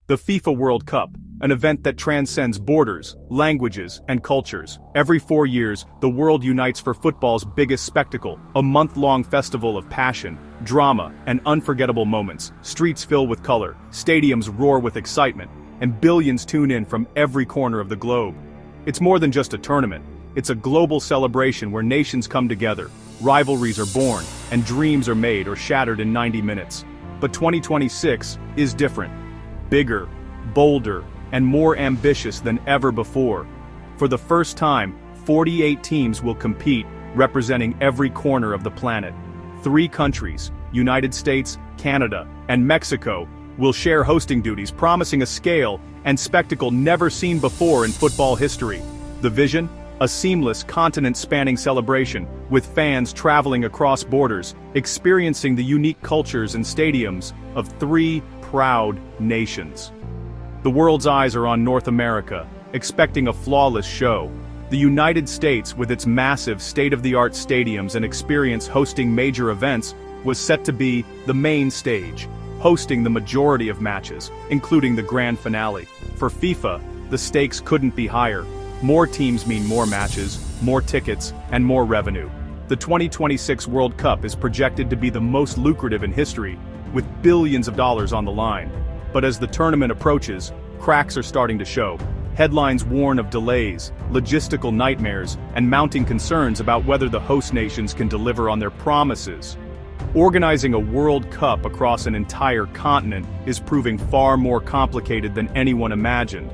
The FIFA World Cup, an event that transcends borders, languages, and cultures. Every 4 years, the world unites for football's biggest spectacle, a month-long festival of passion, drama, and unforgettable moments. Streets fill with color, stadiums roar with excitement, and billions tune in from every corner of the globe. It's more than just a tournament. It's a global celebration where nations come together, rivalries are born, and dreams are made or shattered in 90 minutes. But 2026 is different. Bigger, bolder, and more ambitious than ever before. For the first time, 48 teams will compete, representing every corner of the planet. 3 countries, United States, Canada, and Mexico, will share hosting duties, promising a scale and spectacle never seen before in football history. The vision? A seamless, continent-spanning celebration, with fans traveling across borders, experiencing the unique cultures and stadiums of 3 proud nations. The world's eyes are on North America, expecting a flawless show. The United States, with its massive state-of-the-art stadiums and experience hosting major events, was set to be the main stage, hosting the majority of matches, including the grand finale. For FIFA, the stakes couldn't be higher. More teams mean more matches, more tickets, and more revenue. The 2026 World Cup is projected to be the most lucrative in history, with billions of dollars on the line. But as the tournament approaches, cracks are starting to show. Headlines warn of delays, logistical nightmares, and mounting concerns about whether the host nations can deliver on their promises. Organizing a World Cup across an entire continent is proving far more complicated than anyone imagined.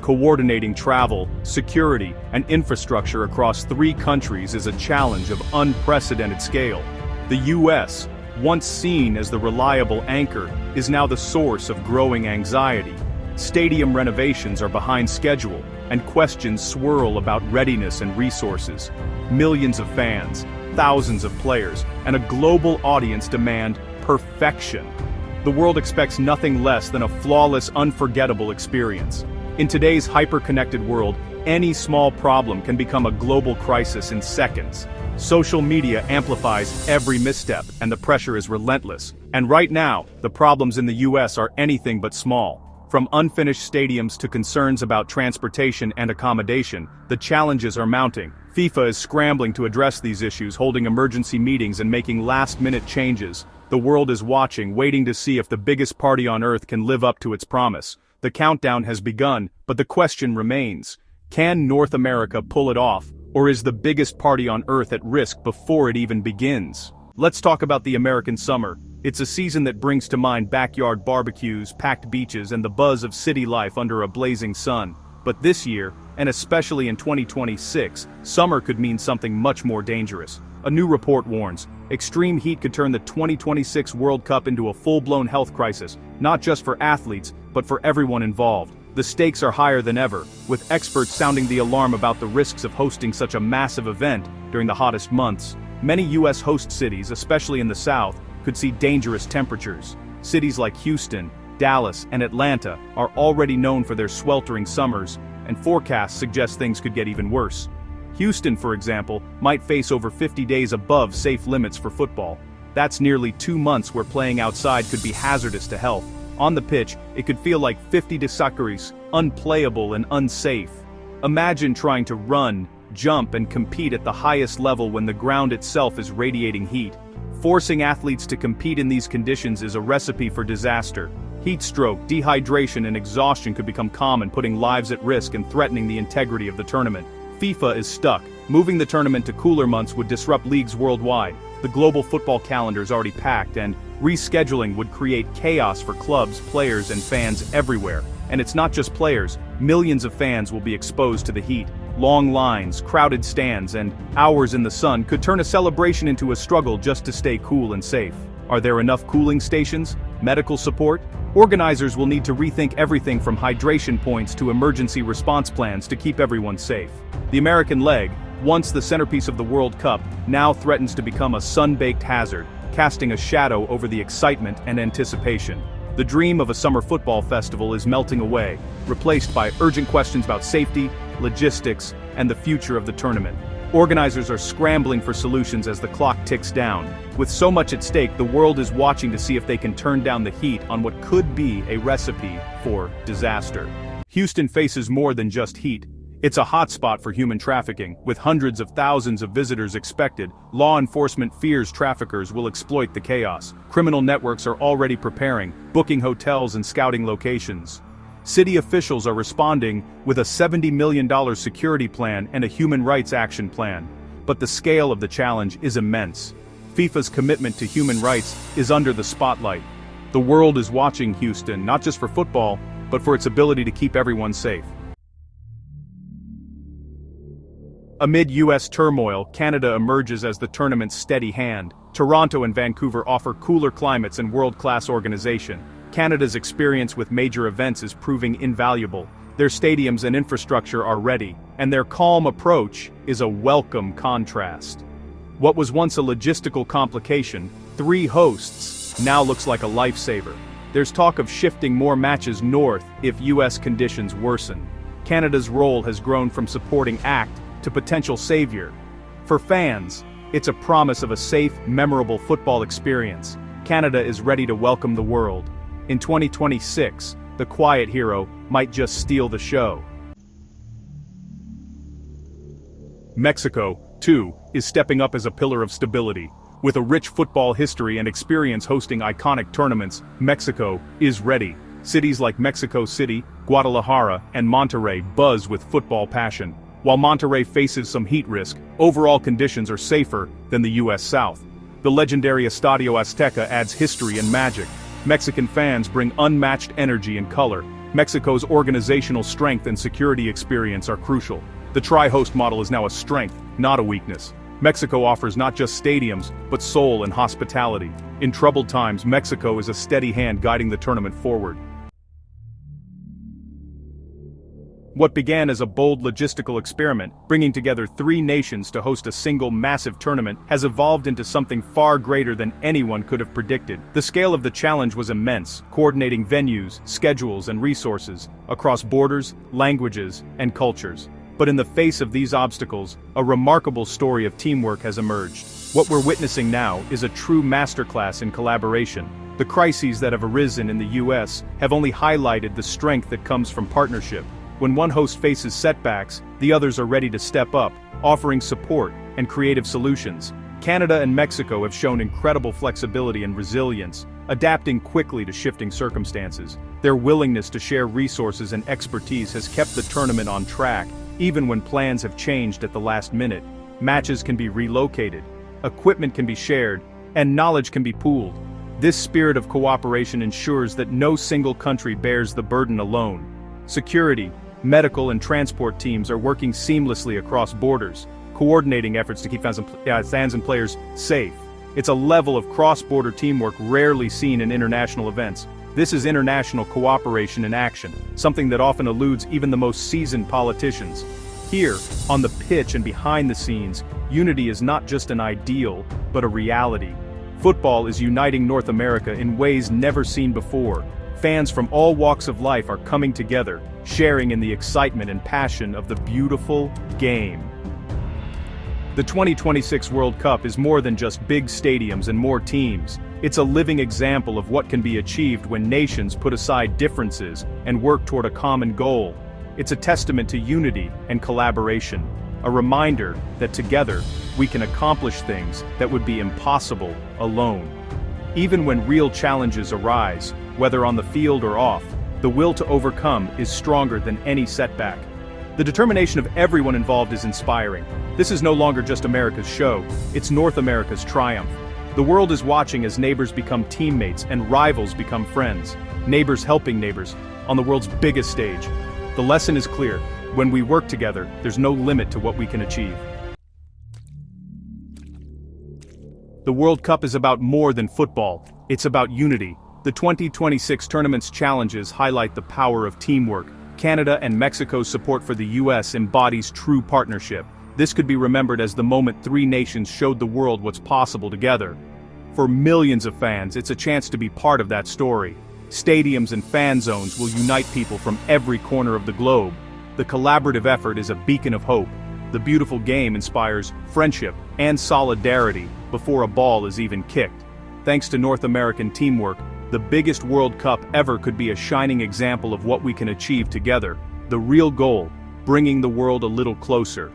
Coordinating travel, security, and infrastructure across 3 countries is a challenge of unprecedented scale. The US, once seen as the reliable anchor, is now the source of growing anxiety. Stadium renovations are behind schedule, and questions swirl about readiness and resources. Millions of fans, thousands of players, and a global audience demand perfection. The world expects nothing less than a flawless, unforgettable experience. In today's hyper-connected world, any small problem can become a global crisis in seconds. Social media amplifies every misstep, and the pressure is relentless. And right now, the problems in the US are anything but small. From unfinished stadiums to concerns about transportation and accommodation, the challenges are mounting. FIFA is scrambling to address these issues, holding emergency meetings and making last-minute changes. The world is watching, waiting to see if the biggest party on earth can live up to its promise. The countdown has begun, but the question remains: can North America pull it off, or is the biggest party on earth at risk before it even begins? Let's talk about the American summer. It's a season that brings to mind backyard barbecues, packed beaches, and the buzz of city life under a blazing sun. But this year, and especially in 2026, summer could mean something much more dangerous. A new report warns, extreme heat could turn the 2026 World Cup into a full-blown health crisis, not just for athletes, but for everyone involved. The stakes are higher than ever, with experts sounding the alarm about the risks of hosting such a massive event during the hottest months. Many U.S. host cities, especially in the South, could see dangerous temperatures. Cities like Houston, Dallas, and Atlanta are already known for their sweltering summers, and forecasts suggest things could get even worse. Houston, for example, might face over 50 days above safe limits for football. That's nearly 2 months where playing outside could be hazardous to health. On the pitch, it could feel like 50 degrees, unplayable and unsafe. Imagine trying to run, jump, and compete at the highest level when the ground itself is radiating heat. Forcing athletes to compete in these conditions is a recipe for disaster. Heat stroke, dehydration, and exhaustion could become common, putting lives at risk and threatening the integrity of the tournament. FIFA is stuck. Moving the tournament to cooler months would disrupt leagues worldwide. The global football calendar is already packed, and rescheduling would create chaos for clubs, players, and fans everywhere. And it's not just players. Millions of fans will be exposed to the heat. Long lines, crowded stands, and hours in the sun could turn a celebration into a struggle just to stay cool and safe. Are there enough cooling stations? Medical support? Organizers will need to rethink everything from hydration points to emergency response plans to keep everyone safe. The American leg, once the centerpiece of the World Cup, now threatens to become a sun-baked hazard, casting a shadow over the excitement and anticipation. The dream of a summer football festival is melting away, replaced by urgent questions about safety, logistics, and the future of the tournament. Organizers are scrambling for solutions as the clock ticks down. With so much at stake, the world is watching to see if they can turn down the heat on what could be a recipe for disaster. Houston faces more than just heat. It's a hotspot for human trafficking. With hundreds of thousands of visitors expected, law enforcement fears traffickers will exploit the chaos. Criminal networks are already preparing, booking hotels and scouting locations. City officials are responding with a $70 million security plan and a human rights action plan. But the scale of the challenge is immense. FIFA's commitment to human rights is under the spotlight. The world is watching Houston, not just for football, but for its ability to keep everyone safe. Amid U.S. turmoil, Canada emerges as the tournament's steady hand. Toronto and Vancouver offer cooler climates and world-class organization. Canada's experience with major events is proving invaluable. Their stadiums and infrastructure are ready, and their calm approach is a welcome contrast. What was once a logistical complication, 3 hosts, now looks like a lifesaver. There's talk of shifting more matches north if U.S. conditions worsen. Canada's role has grown from supporting act to potential savior. For fans, it's a promise of a safe, memorable football experience. Canada is ready to welcome the world. In 2026, the quiet hero might just steal the show. Mexico, too, is stepping up as a pillar of stability. With a rich football history and experience hosting iconic tournaments, Mexico is ready. Cities like Mexico City, Guadalajara, and Monterrey buzz with football passion. While Monterrey faces some heat risk, overall conditions are safer than the U.S. South. The legendary Estadio Azteca adds history and magic. Mexican fans bring unmatched energy and color. Mexico's organizational strength and security experience are crucial. The tri-host model is now a strength, not a weakness. Mexico offers not just stadiums, but soul and hospitality. In troubled times, Mexico is a steady hand guiding the tournament forward. What began as a bold logistical experiment, bringing together 3 nations to host a single massive tournament, has evolved into something far greater than anyone could have predicted. The scale of the challenge was immense, coordinating venues, schedules, and resources across borders, languages, and cultures. But in the face of these obstacles, a remarkable story of teamwork has emerged. What we're witnessing now is a true masterclass in collaboration. The crises that have arisen in the U.S. have only highlighted the strength that comes from partnership. When one host faces setbacks, the others are ready to step up, offering support and creative solutions. Canada and Mexico have shown incredible flexibility and resilience, adapting quickly to shifting circumstances. Their willingness to share resources and expertise has kept the tournament on track, even when plans have changed at the last minute. Matches can be relocated, equipment can be shared, and knowledge can be pooled. This spirit of cooperation ensures that no single country bears the burden alone. Security, medical and transport teams are working seamlessly across borders, coordinating efforts to keep fans and players safe. It's a level of cross-border teamwork rarely seen in international events. This is international cooperation in action, something that often eludes even the most seasoned politicians. Here, on the pitch and behind the scenes, unity is not just an ideal, but a reality. Football is uniting North America in ways never seen before. Fans from all walks of life are coming together, sharing in the excitement and passion of the beautiful game. The 2026 World Cup is more than just big stadiums and more teams. It's a living example of what can be achieved when nations put aside differences and work toward a common goal. It's a testament to unity and collaboration, a reminder that together we can accomplish things that would be impossible alone. Even when real challenges arise, whether on the field or off, the will to overcome is stronger than any setback. The determination of everyone involved is inspiring. This is no longer just America's show, it's North America's triumph. The world is watching as neighbors become teammates and rivals become friends. Neighbors helping neighbors on the world's biggest stage. The lesson is clear: when we work together, there's no limit to what we can achieve. The World Cup is about more than football, it's about unity. The 2026 tournament's challenges highlight the power of teamwork. Canada and Mexico's support for the U.S. embodies true partnership. This could be remembered as the moment 3 nations showed the world what's possible together. For millions of fans, it's a chance to be part of that story. Stadiums and fan zones will unite people from every corner of the globe. The collaborative effort is a beacon of hope. The beautiful game inspires friendship and solidarity before a ball is even kicked. Thanks to North American teamwork, the biggest World Cup ever could be a shining example of what we can achieve together. The real goal, bringing the world a little closer.